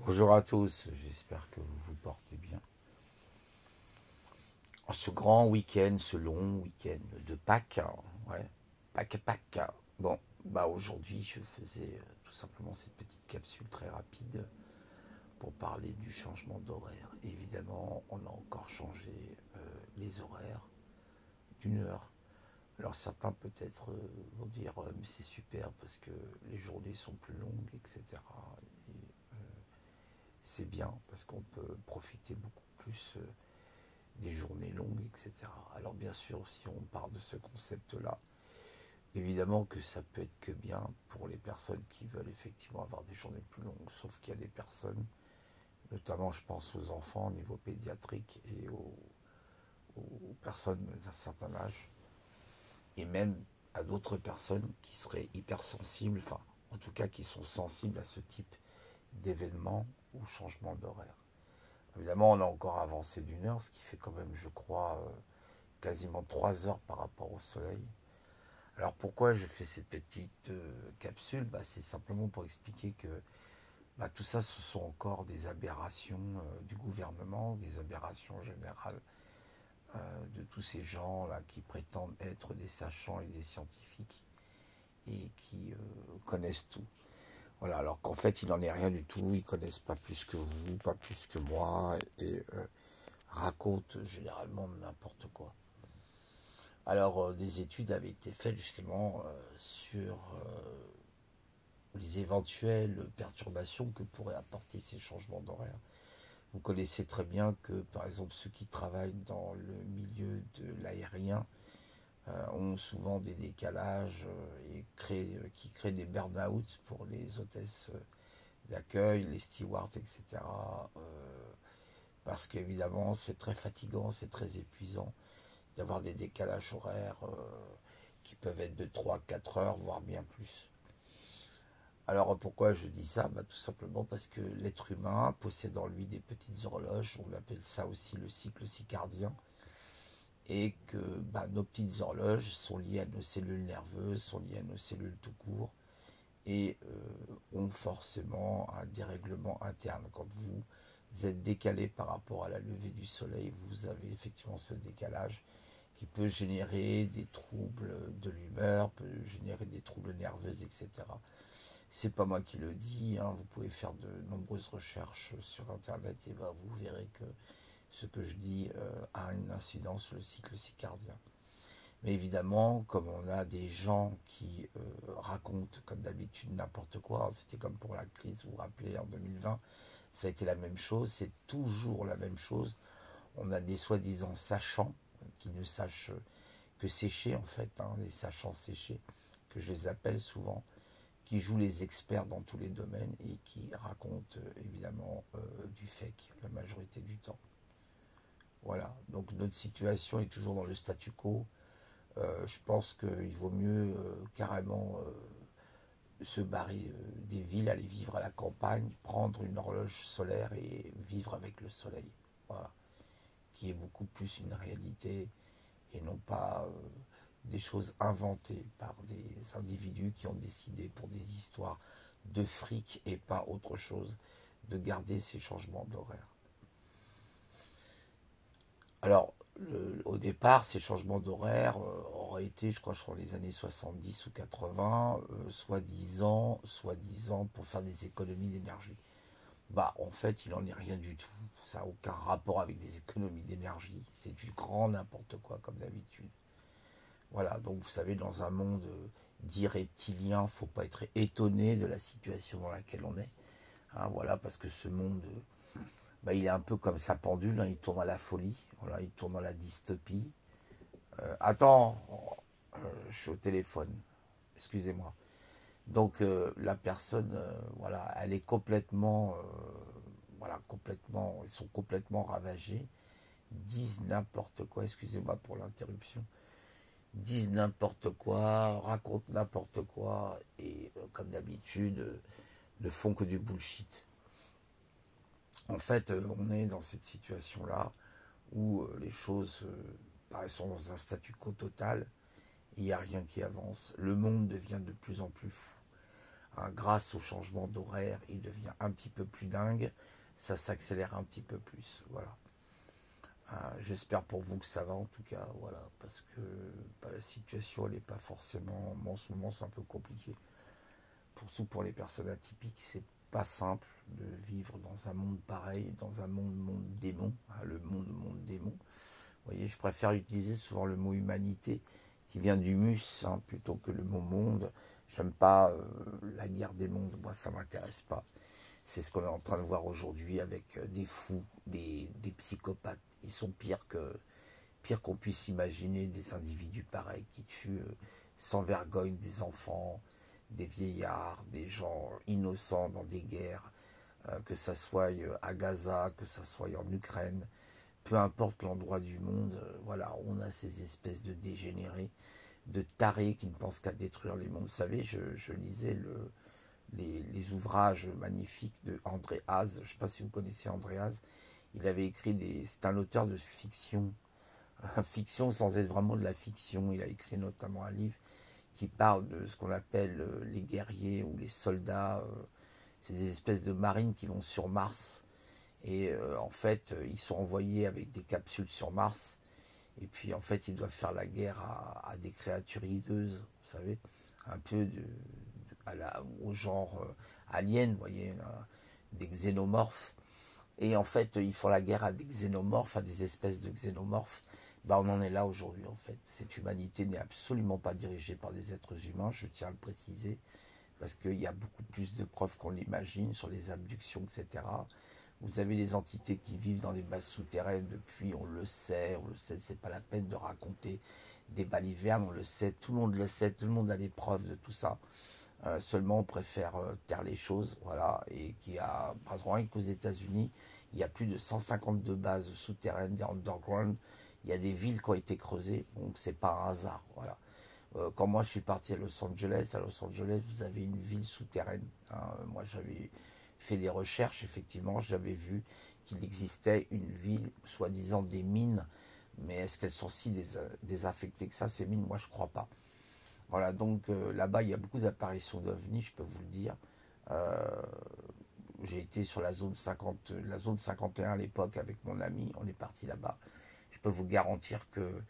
Bonjour à tous, j'espère que vous vous portez bien. En ce grand week-end, ce long week-end de Pâques, ouais, Pâques. Bon, bah aujourd'hui je faisais tout simplement cette petite capsule très rapide pour parler du changement d'horaire. Évidemment, on a encore changé les horaires d'une heure. Alors certains peut-être vont dire mais c'est super parce que les journées sont plus longues, etc. Et c'est bien parce qu'on peut profiter beaucoup plus des journées longues, etc. Alors bien sûr, si on part de ce concept-là, évidemment que ça peut être que bien pour les personnes qui veulent effectivement avoir des journées plus longues, sauf qu'il y a des personnes, notamment je pense aux enfants au niveau pédiatrique et aux personnes d'un certain âge, et même à d'autres personnes qui seraient hypersensibles, enfin en tout cas qui sont sensibles à ce type d'événements ou changement d'horaire. Évidemment, on a encore avancé d'une heure, ce qui fait quand même, je crois, quasiment 3 heures par rapport au soleil. Alors pourquoi je fais cette petite capsule, c'est simplement pour expliquer que tout ça, ce sont encore des aberrations du gouvernement, des aberrations générales de tous ces gens là qui prétendent être des sachants et des scientifiques et qui connaissent tout. Voilà, alors qu'en fait, il n'en est rien du tout. Ils connaissent pas plus que vous, pas plus que moi, et racontent généralement n'importe quoi. Alors, des études avaient été faites justement sur les éventuelles perturbations que pourraient apporter ces changements d'horaire. Vous connaissez très bien que, par exemple, ceux qui travaillent dans le milieu de l'aérien ont souvent des décalages qui créent des burn-out pour les hôtesses d'accueil, les stewards, etc. Parce qu'évidemment, c'est très fatigant, c'est très épuisant d'avoir des décalages horaires qui peuvent être de 3 4 heures, voire bien plus. Alors pourquoi je dis ça? Tout simplement parce que l'être humain possède en lui des petites horloges, on appelle ça aussi le cycle circadien, et que nos petites horloges sont liées à nos cellules nerveuses, sont liées à nos cellules tout court, et ont forcément un dérèglement interne. Quand vous êtes décalé par rapport à la levée du soleil, vous avez effectivement ce décalage qui peut générer des troubles de l'humeur, peut générer des troubles nerveux, etc. C'est pas moi qui le dis, hein. Vous pouvez faire de nombreuses recherches sur internet et vous verrez que ce que je dis a une incidence sur le cycle circadien. Mais évidemment, comme on a des gens qui racontent comme d'habitude n'importe quoi, c'était comme pour la crise, vous vous rappelez, en 2020, ça a été la même chose, c'est toujours la même chose. On a des soi-disant sachants qui ne sachent que sécher en fait, hein, les sachants séchés, que je les appelle souvent, qui jouent les experts dans tous les domaines et qui racontent évidemment du fake la majorité du temps. Voilà, donc notre situation est toujours dans le statu quo. Je pense qu'il vaut mieux carrément se barrer des villes, aller vivre à la campagne, prendre une horloge solaire et vivre avec le soleil. Voilà, qui est beaucoup plus une réalité et non pas des choses inventées par des individus qui ont décidé pour des histoires de fric et pas autre chose de garder ces changements d'horaire. Alors, au départ, ces changements d'horaire auraient été, je crois, sur les années 70 ou 80, soi-disant pour faire des économies d'énergie. En fait, il n'en est rien du tout. Ça n'a aucun rapport avec des économies d'énergie. C'est du grand n'importe quoi, comme d'habitude. Voilà, donc vous savez, dans un monde dit reptilien, il ne faut pas être étonné de la situation dans laquelle on est. Hein, voilà, parce que ce monde, il est un peu comme sa pendule, hein, il tourne à la folie, voilà, il tourne à la dystopie. Attends, je suis au téléphone, excusez-moi. Donc la personne, voilà, elle est complètement, ils sont complètement ravagés, disent n'importe quoi, excusez-moi pour l'interruption, disent n'importe quoi, racontent n'importe quoi, et comme d'habitude, ne font que du bullshit. En fait, on est dans cette situation-là où les choses sont dans un statu quo total, il n'y a rien qui avance, le monde devient de plus en plus fou. hein, grâce au changement d'horaire, il devient un petit peu plus dingue, ça s'accélère un petit peu plus, voilà. J'espère pour vous que ça va en tout cas, voilà, parce que bah, la situation elle n'est pas forcément, en ce moment c'est un peu compliqué, surtout pour les personnes atypiques, c'est pas simple de vivre dans un monde pareil, dans un monde démon, hein, le monde démon. Vous voyez, je préfère utiliser souvent le mot humanité, qui vient du mus, hein, plutôt que le mot monde. J'aime pas la guerre des mondes, moi ça m'intéresse pas. C'est ce qu'on est en train de voir aujourd'hui avec des fous, des psychopathes. Ils sont pire qu'on puisse imaginer, des individus pareils qui tuent sans vergogne des enfants, des vieillards, des gens innocents dans des guerres, que ça soit à Gaza, que ça soit en Ukraine, peu importe l'endroit du monde, voilà, on a ces espèces de dégénérés, de tarés qui ne pensent qu'à détruire les mondes. Vous savez, je lisais les ouvrages magnifiques de André Haz, je ne sais pas si vous connaissez André Haz, il avait écrit c'est un auteur de fiction, fiction sans être vraiment de la fiction, il a écrit notamment un livre qui parle de ce qu'on appelle les guerriers ou les soldats, c'est des espèces de marines qui vont sur Mars, et en fait ils sont envoyés avec des capsules sur Mars, et puis en fait ils doivent faire la guerre à des créatures hideuses, vous savez, un peu au genre alien, vous voyez, là, des xénomorphes. Et en fait, ils font la guerre à des xénomorphes, à des espèces de xénomorphes. Bah, on en est là aujourd'hui, en fait. Cette humanité n'est absolument pas dirigée par des êtres humains, je tiens à le préciser, parce qu'il y a beaucoup plus de preuves qu'on l'imagine sur les abductions, etc. Vous avez des entités qui vivent dans les bases souterraines depuis, on le sait, c'est pas la peine de raconter des balivernes, on le sait, tout le monde le sait, tout le monde a des preuves de tout ça. Seulement on préfère taire les choses, voilà, et qui a, par exemple, rien qu'aux États-Unis, il y a plus de 152 bases souterraines, des underground, il y a des villes qui ont été creusées, donc c'est pas un hasard, voilà. Quand moi je suis parti à Los Angeles, vous avez une ville souterraine, hein. Moi j'avais fait des recherches, effectivement, j'avais vu qu'il existait une ville, soi-disant des mines, mais est-ce qu'elles sont si désaffectées que ça, ces mines? Moi je crois pas. Voilà, donc là-bas, il y a beaucoup d'apparitions d'ovnis, je peux vous le dire. Euh, j'ai été sur la zone 51 à l'époque avec mon ami, on est parti là-bas. Je peux vous garantir que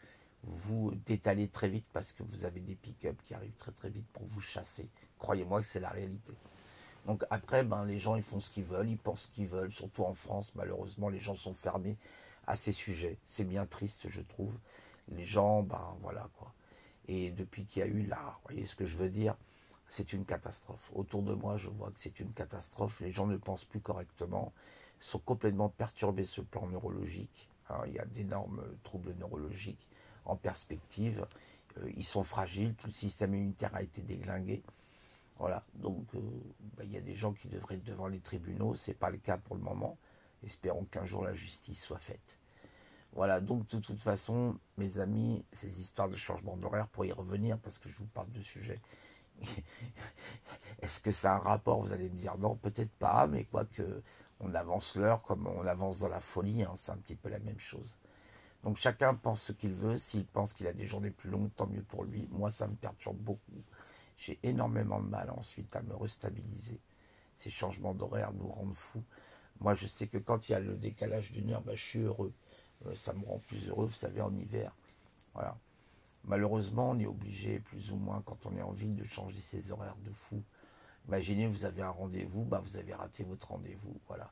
vous détalez très vite parce que vous avez des pick-up qui arrivent très très vite pour vous chasser. Croyez-moi que c'est la réalité. Donc après, ben, les gens ils font ce qu'ils veulent, ils pensent ce qu'ils veulent, surtout en France, malheureusement les gens sont fermés à ces sujets. C'est bien triste, je trouve. Les gens, ben voilà quoi. Et depuis qu'il y a eu là, vous voyez ce que je veux dire, c'est une catastrophe. Autour de moi, je vois que c'est une catastrophe. Les gens ne pensent plus correctement, sont complètement perturbés sur le plan neurologique, hein. Il y a d'énormes troubles neurologiques en perspective. Ils sont fragiles, tout le système immunitaire a été déglingué. Voilà, donc il y a des gens qui devraient être devant les tribunaux, c'est pas le cas pour le moment. Espérons qu'un jour la justice soit faite. Voilà, donc de toute façon, mes amis, ces histoires de changement d'horaire, pour y revenir, parce que je vous parle de sujets, est-ce que ça a un rapport? Vous allez me dire non, peut-être pas, mais quoique on avance l'heure comme on avance dans la folie, hein, c'est un petit peu la même chose. Donc chacun pense ce qu'il veut, s'il pense qu'il a des journées plus longues, tant mieux pour lui. Moi, ça me perturbe beaucoup. J'ai énormément de mal ensuite à me restabiliser. Ces changements d'horaire nous rendent fous. Moi, je sais que quand il y a le décalage d'une heure, je suis heureux. Ça me rend plus heureux, vous savez, en hiver. Voilà. Malheureusement, on est obligé, plus ou moins, quand on est en ville, de changer ses horaires de fou. Imaginez, vous avez un rendez-vous, vous avez raté votre rendez-vous. Voilà.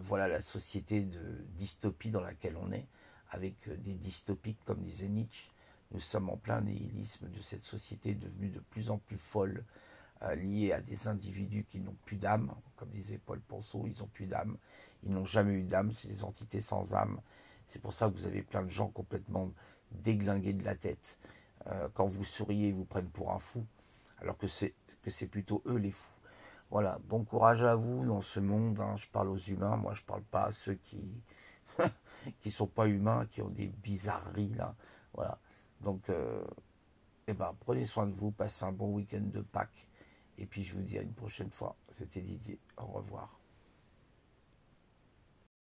Voilà la société de dystopie dans laquelle on est, avec des dystopiques, comme disait Nietzsche. Nous sommes en plein nihilisme de cette société devenue de plus en plus folle, liée à des individus qui n'ont plus d'âme, comme disait Paul Ponceau, ils n'ont plus d'âme, ils n'ont jamais eu d'âme, c'est des entités sans âme. C'est pour ça que vous avez plein de gens complètement déglingués de la tête. Quand vous souriez, ils vous prennent pour un fou, alors que c'est plutôt eux les fous. Voilà, bon courage à vous dans ce monde, hein. Je parle aux humains, moi je parle pas à ceux qui qui sont pas humains, qui ont des bizarreries là. Voilà. Donc prenez soin de vous, passez un bon week-end de Pâques. Et puis je vous dis à une prochaine fois. C'était Didier. Au revoir.